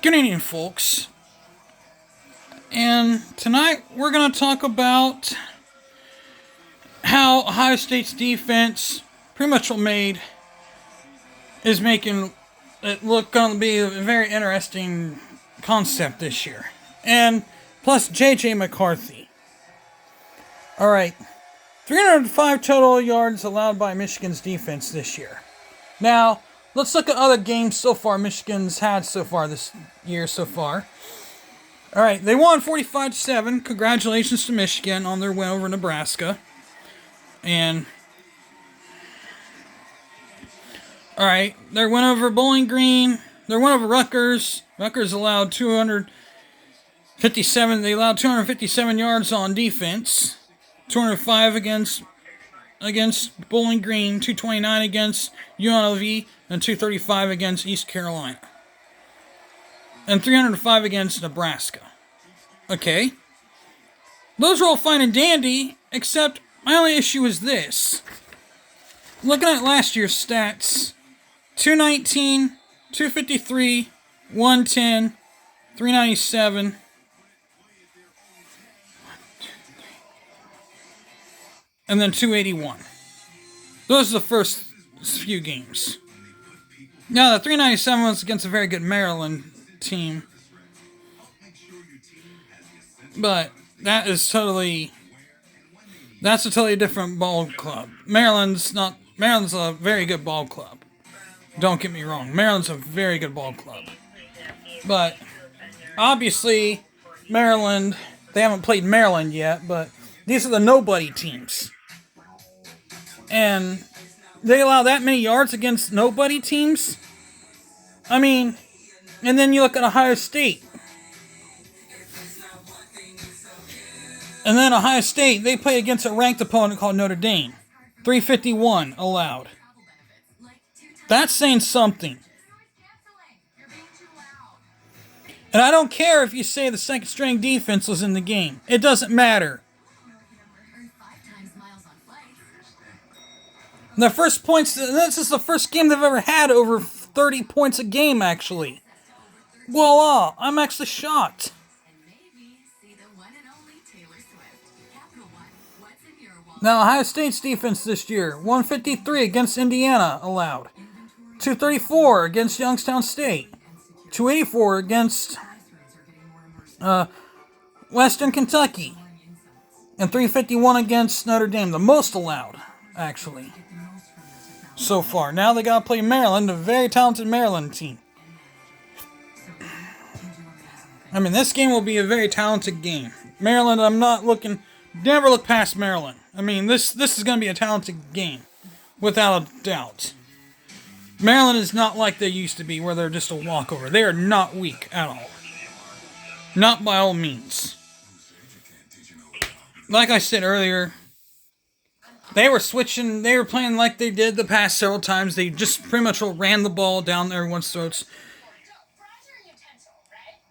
Good evening, folks. And tonight we're going to talk about how Ohio State's defense, pretty much what made, is making it look going to be a very interesting concept this year. And plus J.J. McCarthy. Alright, 305 total yards allowed by Michigan's defense this year. Now, let's look at other games so far Michigan's had so far this year so far. Alright, they won 45-7. Congratulations to Michigan on their win over Nebraska. And alright, their win over Bowling Green. Their win over Rutgers. Rutgers allowed 257. They allowed 257 yards on defense. 205 against Bowling Green, 229 against UNLV, and 235 against East Carolina. And 305 against Nebraska. Okay. Those are all fine and dandy, except my only issue is this. Looking at last year's stats, 219, 253, 110, 397, and then 281. Those are the first few games. Now, the 397 was against a very good Maryland team. But that's a totally different ball club. Maryland's a very good ball club. Don't get me wrong. Maryland's a very good ball club. But obviously, Maryland, they haven't played Maryland yet, but these are the nobody teams. And they allow that many yards against nobody teams? I mean, and then you look at Ohio State. And then Ohio State, they play against a ranked opponent called Notre Dame. 351 allowed. That's saying something. And I don't care if you say the second string defense was in the game. It doesn't matter. The first points, this is the first game they've ever had over 30 points a game, actually. Voila, I'm actually shocked. Now, Ohio State's defense this year, 153 against Indiana allowed. 234 against Youngstown State. 284 against Western Kentucky. And 351 against Notre Dame, the most allowed, actually. So far. Now they gotta play Maryland, a very talented Maryland team. I mean, this game will be a very talented game. Maryland, never look past Maryland. I mean, this is gonna be a talented game. Without a doubt. Maryland is not like they used to be, where they're just a walkover. They are not weak at all. Not by all means. Like I said earlier, they were playing like they did the past several times. They just pretty much ran the ball down everyone's throats.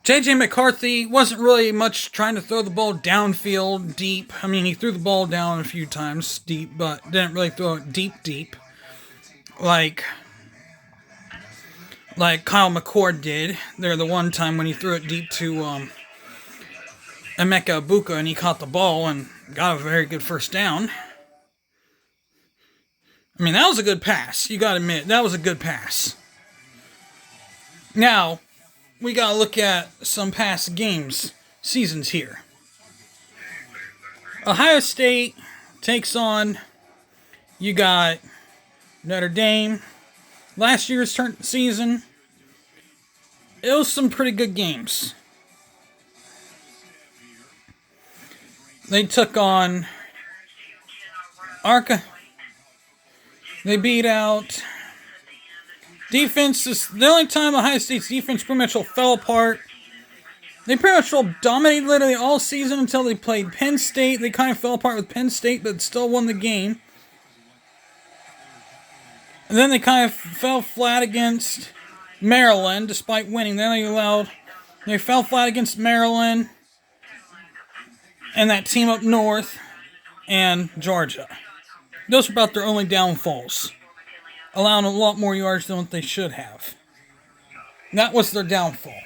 J.J. McCarthy wasn't really much trying to throw the ball downfield deep. I mean, he threw the ball down a few times deep, but didn't really throw it deep. Like Kyle McCord did. There the one time when he threw it deep to Emeka Ibuka and he caught the ball and got a very good first down. I mean, that was a good pass. You gotta admit, that was a good pass. Now, we gotta look at some past seasons here. Ohio State takes on, you got Notre Dame. Last year's season, it was some pretty good games. They took on They beat out defense. The only time Ohio State's defense pretty much fell apart. They pretty much dominated literally all season until they played Penn State. They kind of fell apart with Penn State, but still won the game. And then they kind of fell flat against Maryland, despite winning. Then they fell flat against Maryland and that team up north and Georgia. Those are about their only downfalls. Allowing a lot more yards than what they should have. That was their downfall.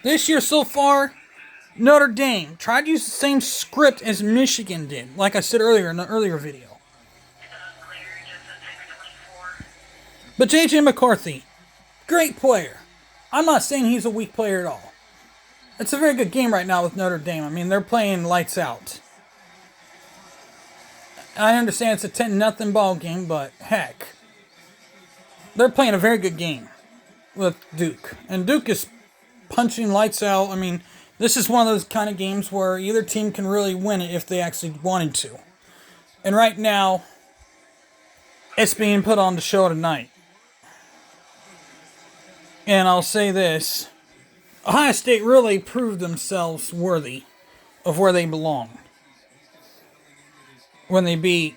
This year so far, Notre Dame tried to use the same script as Michigan did, like I said earlier in the earlier video. But J.J. McCarthy, great player. I'm not saying he's a weak player at all. It's a very good game right now with Notre Dame. I mean, they're playing lights out. I understand it's a 10-0 ball game, but heck, they're playing a very good game with Duke. And Duke is punching lights out. I mean, this is one of those kind of games where either team can really win it if they actually wanted to. And right now, it's being put on the show tonight. And I'll say this, Ohio State really proved themselves worthy of where they belong when they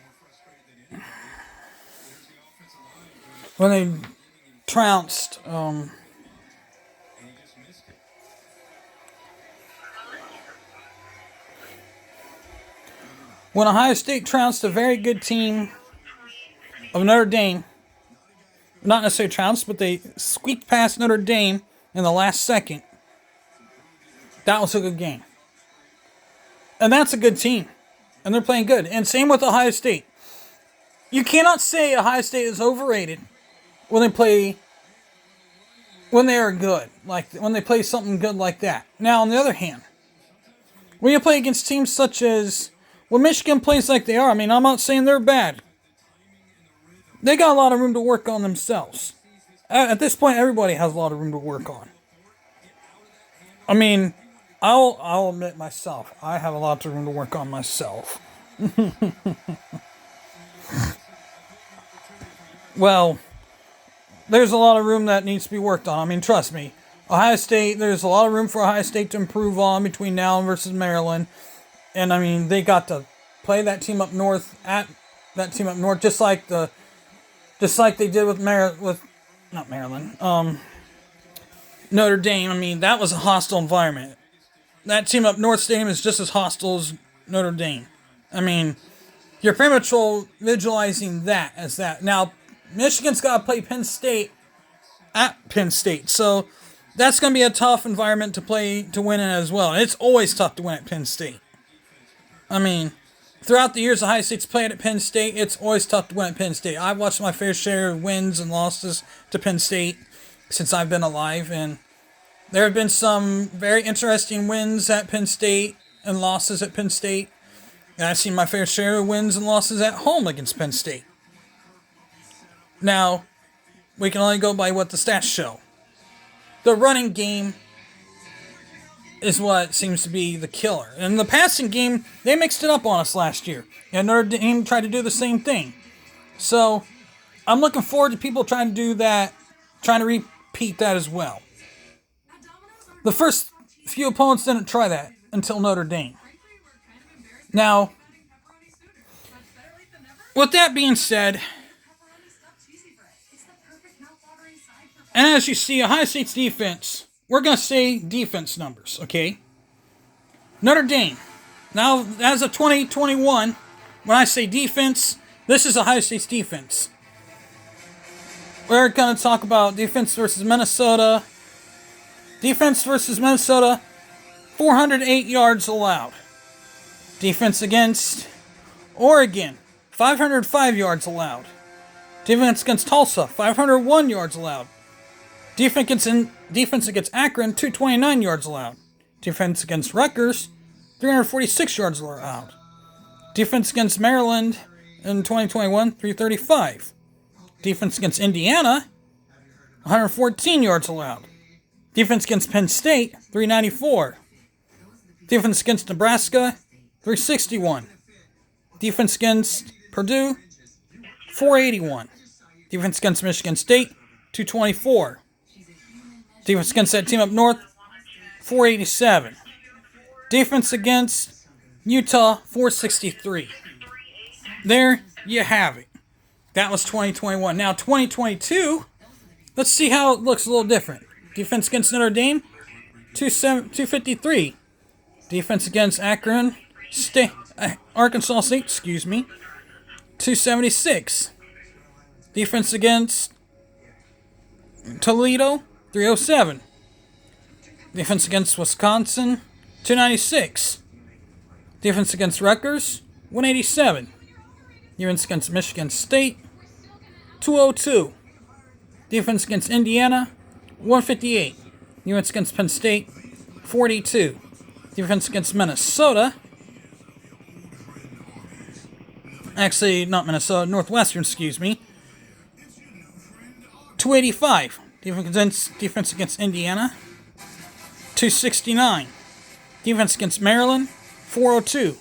trounced when Ohio State trounced a very good team of Notre Dame. Not necessarily trounced, but they squeaked past Notre Dame in the last second. That was a good game. And that's a good team. And they're playing good. And same with Ohio State. You cannot say Ohio State is overrated when they are good. Like when they play something good like that. Now, on the other hand, when you play against teams such as, when Michigan plays like they are, I mean, I'm not saying they're bad. They got a lot of room to work on themselves. At this point, everybody has a lot of room to work on. I mean, I'll admit myself, I have a lot of room to work on myself. Well, there's a lot of room that needs to be worked on. I mean, trust me. Ohio State, there's a lot of room for Ohio State to improve on between now and versus Maryland. And I mean, they got to play that team up north just like they did with Notre Dame. I mean, that was a hostile environment. That team up north stadium is just as hostile as Notre Dame. I mean, you're pretty much visualizing that as that. Now, Michigan's got to play Penn State at Penn State, so that's going to be a tough environment to win in as well. And it's always tough to win at Penn State. I mean, throughout the years Ohio State's played at Penn State, it's always tough to win at Penn State. I've watched my fair share of wins and losses to Penn State since I've been alive, and there have been some very interesting wins at Penn State and losses at Penn State. And I've seen my fair share of wins and losses at home against Penn State. Now, we can only go by what the stats show. The running game is what seems to be the killer. And the passing game, they mixed it up on us last year. And Notre Dame tried to do the same thing. So, I'm looking forward to people trying to do that, trying to repeat that as well. The first few opponents didn't try that until Notre Dame. Now, with that being said, and as you see, Ohio State's defense, we're going to say defense numbers, okay? Notre Dame. Now, as of 2021, when I say defense, this is Ohio State's defense. We're going to talk about defense versus Minnesota. Defense versus Minnesota, 408 yards allowed. Defense against Oregon, 505 yards allowed. Defense against Tulsa, 501 yards allowed. Defense against Akron, 229 yards allowed. Defense against Rutgers, 346 yards allowed. Defense against Maryland in 2021, 335. Defense against Indiana, 114 yards allowed. Defense against Penn State, 394. Defense against Nebraska, 361. Defense against Purdue, 481. Defense against Michigan State, 224. Defense against that team up north, 487. Defense against Utah, 463. There you have it. That was 2021. Now 2022, let's see how it looks a little different. Defense against Notre Dame, 253. Defense against Arkansas State, 276. Defense against Toledo, 307. Defense against Wisconsin, 296. Defense against Rutgers, 187. Defense against Michigan State, 202. Defense against Indiana, 158. Defense against Penn State, 42. Defense against Minnesota, actually not Minnesota, Northwestern, excuse me, 285. Defense against Indiana, 269. Defense against Maryland, 402.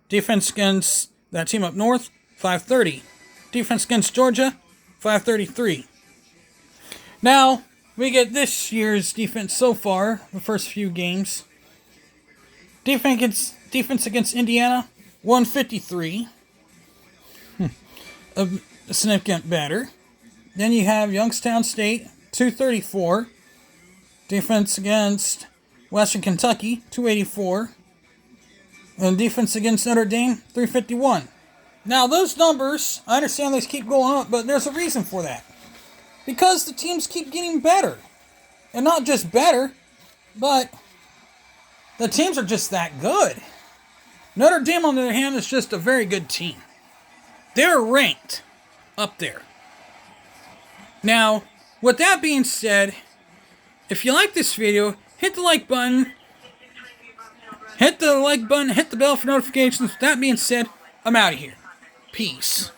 Defense against that team up north, 530. Defense against Georgia, 533. Now, we get this year's defense so far, the first few games. Defense against Indiana, 153. A significant better. Then you have Youngstown State, 234. Defense against Western Kentucky, 284. And defense against Notre Dame, 351. Now, those numbers, I understand they keep going up, but there's a reason for that. Because the teams keep getting better. And not just better, but the teams are just that good. Notre Dame, on the other hand, is just a very good team. They're ranked up there. Now, with that being said, if you like this video, hit the like button. Hit the like button, hit the bell for notifications. With that being said, I'm out of here. Peace.